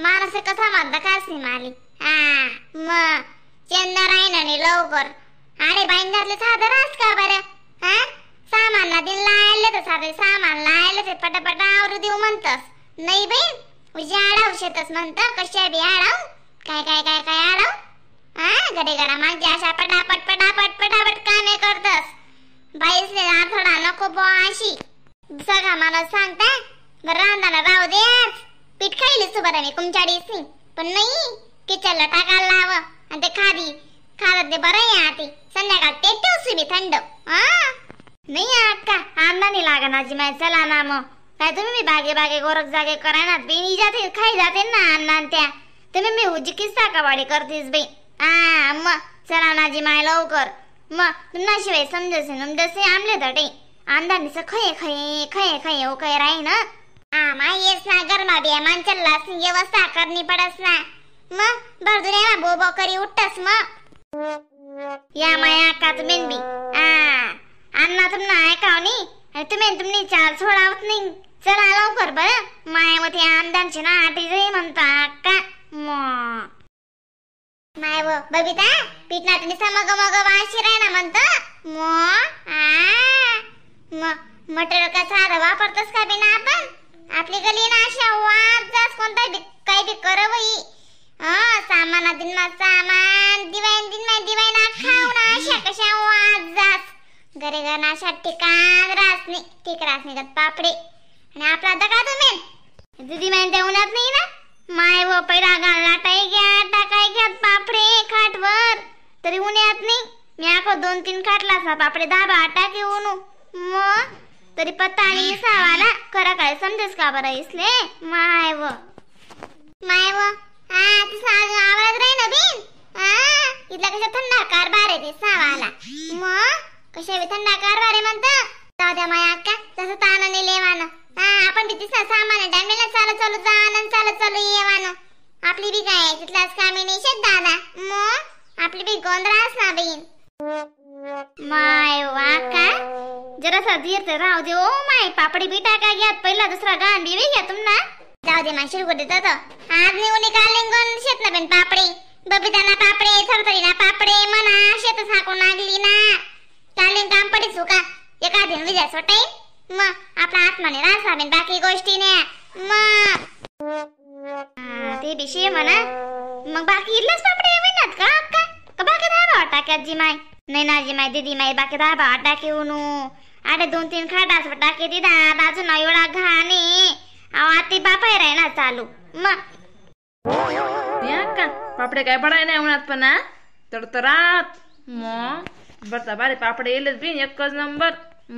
माणसे कसा म्हणता कासी माली मग चंदर आहे ना लवकर आणि बाईंदारले साधं रास का बरं सामान ना दिन लायले तर साधे सामान लायले ते पटापट आवरू देऊ म्हणतस नाही बाई उजाडा उशेतच म्हणत कशा बी आडाव काय काय काय काय आडाव घडी घरा माझी अशा पटापट पटापट पटापट कामे करतस बाईसले आठवडा नको बो अशी सगळा मला सांगता बरं रांधाना राहू दे आज पीठ खायली सुबत मी कुमचाडीसी पण नाही किचनला टाकायला लाव आणि ते खात ते बरं आहे आती संध्याकाळ ते ठेवसी बी थंड नाही अक्का अंदानी लागा नाजी माय चला ना मग काय तुम्ही बागे बागे गोरख जागे करायना बेनी जाते खाई जाते ना अण्णा त्या तुम्ही मी हुजी किस्सा कवाडी करतीस बाई मग चला नाजी माय लवकर मग तुमना शिवाय समजसे आमले तटे अंदानीच खये खये खये खये ओ काय राही ना माय येस ना गरमा बिया मांचलला व्यवस्था करनी पडस ना मग बरदुऱ्या बोबो करी उठस मग या माया का तुम्ही बी अण्णा तुमना ऐकावनी तुम्ही चाल सोडावत नाही चला लवकर बरं मायावती आमदांची ना आटी जाई म्हणता का माय व बबिता पीठना तुम्ही समग मग वाशी राहना म्हणत मटेरियल का साधं वापरतस का बिना आपण आपली गली ना अशा वाद जास कोणता काय बी करवई सामान दिन मा सामान दिवाय ना खाऊ ना अशा कशा वाद जास घरे घर ना अशा ठिकाण रासनी ठीक रासनी गत पापडे आणि आपला दका तुम्ही दीदी माय देऊनच नाही ना माय व पैरा घालला टाई घ्या टाकाय घ्या पापडे खाटवर तरी उन्यात नाही मी आखो 2-3 खाटला सा पापडे दाबा टाके उनु मग तरी पत्ता आणि सावाला खरा काय समजेस का बरं इसले माय व तिचा आवाज राही ना बिन इथला कशा थंडा कारभार आहे ते सावाला मग कशा थंडा कारभार आहे म्हणता जाऊ द्या माया अक्का जसं तानाने लेवानं आपण बी तिचा सामान डॅमेला चालू जाणं चालू येवानं आपली बी काय तिथलाच कामी नाही शेत दादा मग आपली बी गोंधळास ना बहीण माय वाका जरा धीर राहू दे ओ माय पापडी बी टाका घ्या पहिला दुसरा गाण बी घ्या तुमना जाऊ दे माय शिरगो देत आज मी उनी कालिंगन शेत ना बेन पापडी बबिताना पापडे थरथरीना पापडे मना शेत साकून लागली ना कालिंग काम पडी सुका एका दिन विजय सोटाई मग आपला आत्माने रासा बेन बाकी गोष्टी ने मग ते विषय म्हणा मग बाकी इल्लच पापडे येणार का अक्का बाकी धाबा टाक्यात जी माय नाही ना जी माय दीदी माय बाकी धाबा टाके उनु अरे 2-3 खाटास टाके दिदा अजून एवढा घाणे आती बापाय राय ना चालू मग का पापडे काय पडाय नाही उन्हात पण तडतरात मग बरता बारे पापडे येलेच बिन एकच नंबर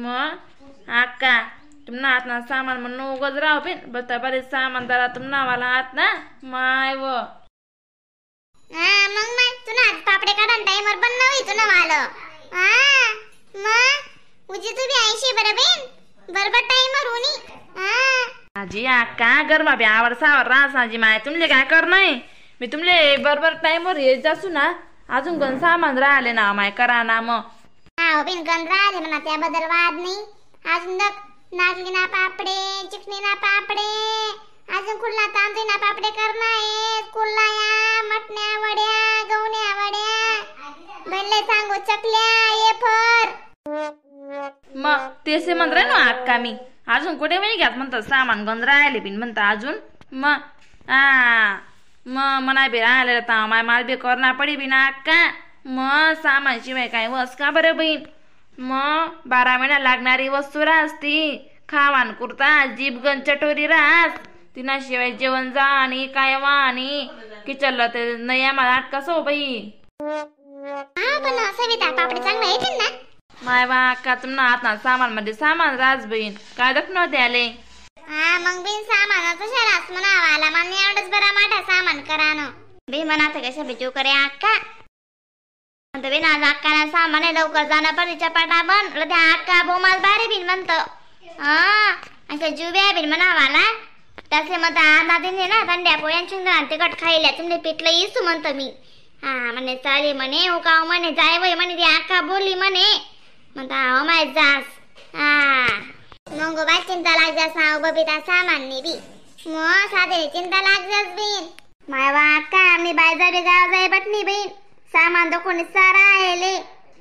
मग अक्का तुमना हात ना सामान म्हणून उगच राव बिन बरता बारे सामान दरा तुमना वाला हात ना माय व मग माय तुना पापडे काढन टाइमर पण नव्ही तुना वालं मग उजी तू बी 80 बरोबर बरोबर टाइमर होनी आजी अक्का गरमा बी आवर सावर रास आजी माय तुमले काय कर नाही मी तुमले बरोबर टाइमवर येत जासू ना अजून गण सामान राहिले ना माय करा ना मग हो बिन गण राहिले म्हणा त्याबद्दल वाद नाही अजून नागली ना पापडे चिकनी ना पापडे अजून कुठला तांदूळ ना पापडे करणार कुल्लाया मटण्या वड्या गवण्या वड्या बनले सांगू चकल्या ये फर मग तेसे म्हणत ना अक्का मी अजून कुठे वेळ घ्यात म्हणतात सामान गंज राहिले बिन म्हणता अजून मग मग मनाय बी राहिले तर माय माल बी करना पडी बिना अक्का मग सामान शिवाय काय वस का बरं बहीण मग 12 महिना लागणारी वस्तू राहती खावान कुर्ता जीभ गण चटोरी राहत तिना शिवाय जेवण जा आणि काय वा आणि किचनला ते नया मला कसं बाई पण सविता पापडी चांगला येतील ना माय वा अक्का तुमना हात ना सामान मध्ये सामान राज बहीण काय दख नव्हते आले मग बिन सामान कशालाच म्हणावाला मन एवढंच बरा मोठा सामान करानो बी मनात कशा बिजू करे अक्का म्हणतो बिन आज अक्काला सामान लवकर जाणं पडीच्या पाटा बन त्या अक्का बोमाल बारी बिन म्हणतो अशा जुब्या बिन म्हणावाला तसे मग आता दिन ना थंड्या पोयांची तिकट खायला तुमने पिठलं इसू म्हणतो मी म्हणे चाले म्हणे उकाव म्हणे जाय वय म्हणे ती अक्का बोलली म्हणे म्हणता हो माय जास मंगोबाई चिंता लाग जास बबिता सामान बी मग साधे चिंता लागजास बहीण मायवा अक्का मी बायजाबी गाव जाय बटनी बहीण सामान तो कोणी सारा आले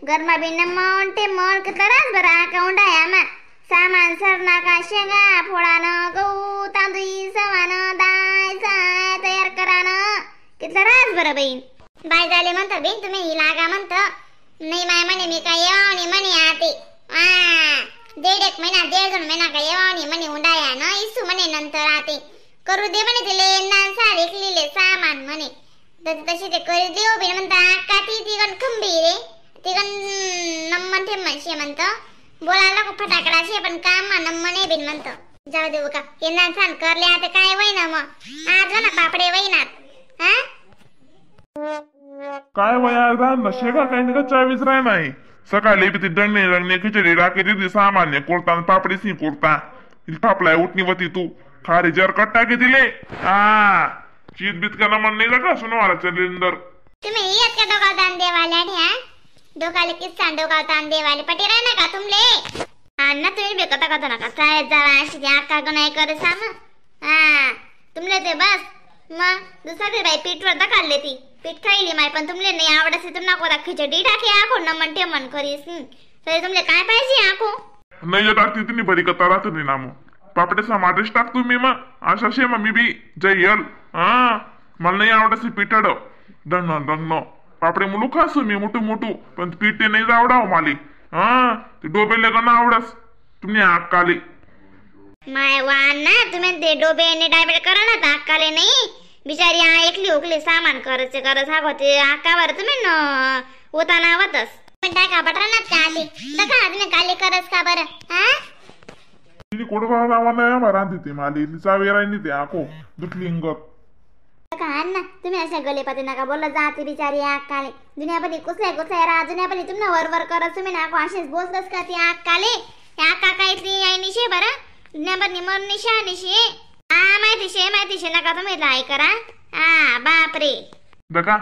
घरमा बी मन ते मन कितराच बरा अकाउंट आहे आम्हा सामान सरना का शेंगा फोडानं गहू तांदूळ सवानं दाय साय तयार करानं कितराच बरं बहीण बाय झाले म्हणतो बहीण तुम्ही ही लागा म्हणतो नाही माय म्हणे मी काय येवानी म्हणे आते दीड एक महिना काय येवानी म्हणे उंडाया ना इसू म्हणे नंतर आते करू दे म्हणे ते लेन सारे लिहिले सामान म्हणे तशी ते करू देऊ बी म्हणता अक्का ती गण खंबीर रे ती गण नम्मन ठेमन शे म्हणतो बोलायला खूप फटाकडा शे पण काम नम्मन नाही बिन म्हणतो जाऊ देऊ का येणार छान करले आता काय वय ना मग आज ना पापडे वयनात हा काय वया नशे का काही नाही का चावीस राय नाही सकाळी ती दंडणे खिचडी राखे तिथे सामान्य कोरता पापडी सी कोरता थापलाय उठणी वती तू खारी जर कट्टा के दिले चीत बीत का नमन नाही लगा सुनवाला चलिंदर तुम्ही येत का डोकावतान देवाले ह्या डोकाले किस्सा डोकावतान देवाले पटी राय ना का तुमले ना तुम्ही बी कथा नका शाळेत जावा अशी ती अक्का नाही करे साम तुमले ते बस मग दुसरी बाई पीठवर दकाडले ती पीठ खाईली माय पण तुमले नाही आवडसे तुम नको खिचडी टाके आखो नमन टेमन करीस तरी तुमले काय पाहिजे आखो नाही टाकती तिने बरी कथा राहत नाही नामो पापडे समादेश टाकतो मी मग अशा शे मग मी बी जय यल मला नाही आवडसे पिठड दंड पापडे मुलू खासू मी मोठू पण पीठ ते नाही आवडाव माली ते डोबेले का ना आवडस तुम्ही अक्काली माय वान ना तुम्ही ते डोबे ने डायबेट करा ना अक्काले नाही बिचारी एकली उकली सामान करचे करत हा होते अक्कावर तुम्ही न उताना आवतस पण टाका बटरनात का आली दका तुम्ही काली करस का बरं तिने कोडगा नावा नाही मारांती ते माली तिचा वेराय नाही ते आखो दुटली इंगत का ना तुम्ही अशा गलेपती नका बोलत जाते बिचारी अक्काले दुनियापती कुसले रा दुनियापती तुम्ही वर करत तुम्ही नाको असेच बोलतस का ती अक्काले अक्का काय ती आई निशे बरं दुनियापती मर निशा निशे माहिती शे नका तुम्ही लाई करा बापरे दका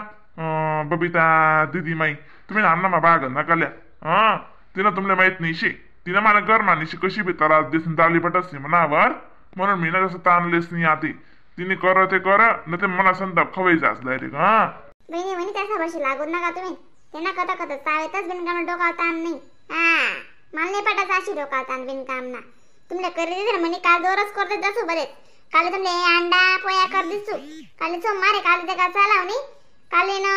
बबिता दीदी माई तुम्ही अण्णा बाग नकाल्या तिला तुमले माहित नाही शे तिनं मला घर मानिशी कशी बी त्रास दिसून चालली पटस मनावर म्हणून मी ना जसं ताणलेस नाही आती तिने कर ते कर न ते मला संताप खवायचं असं डायरेक्ट बहिणी म्हणे त्याचा भाषी लागून नका तुम्ही त्यांना कथा चाळतच बिनकाम डोकावतान नाही मला नाही पटाच अशी डोकावतान बिनकाम ना तुमले करी दे म्हणे काल दोरच करते जसू बरेच काल तुमले अंडा पोया कर दिसू काल सोमवारे काल ते का चालावनी काले न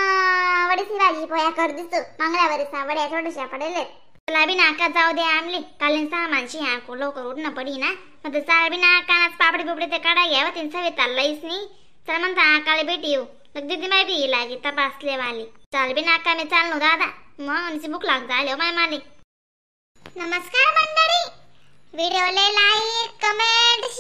वडीची भाजी पोया कर दिसू मंगळवारी वड्या थोड्याशा पडेल तुला बी नाका जाऊ दे आमली कालीन सामानशी आको लवकर उठणं पडी ना मग ते चाल बी नाकानाच पापडी पुपडी ते काढा घ्यावं तीन सवे चाललायस नाही चल म्हणता आकाले भेटी येऊ दीदी माय बी लागी तपासले वाली चाल बी नाका मी चाललो दादा मग भूक लाग झाले माय मालिक नमस्कार मंडळी व्हिडिओले लाईक कमेंट